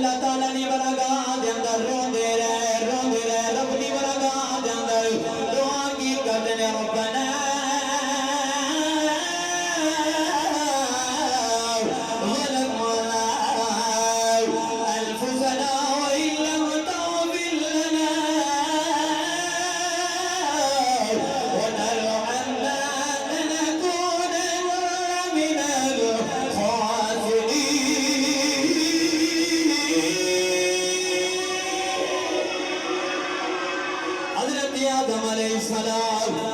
अल्लाह ताला ने बरगाह दे अंदर रोंदे रहे रब दी बरगाह दे अंदर दुआ की करदे ने रब्बना आदम अलैहिस्सलाम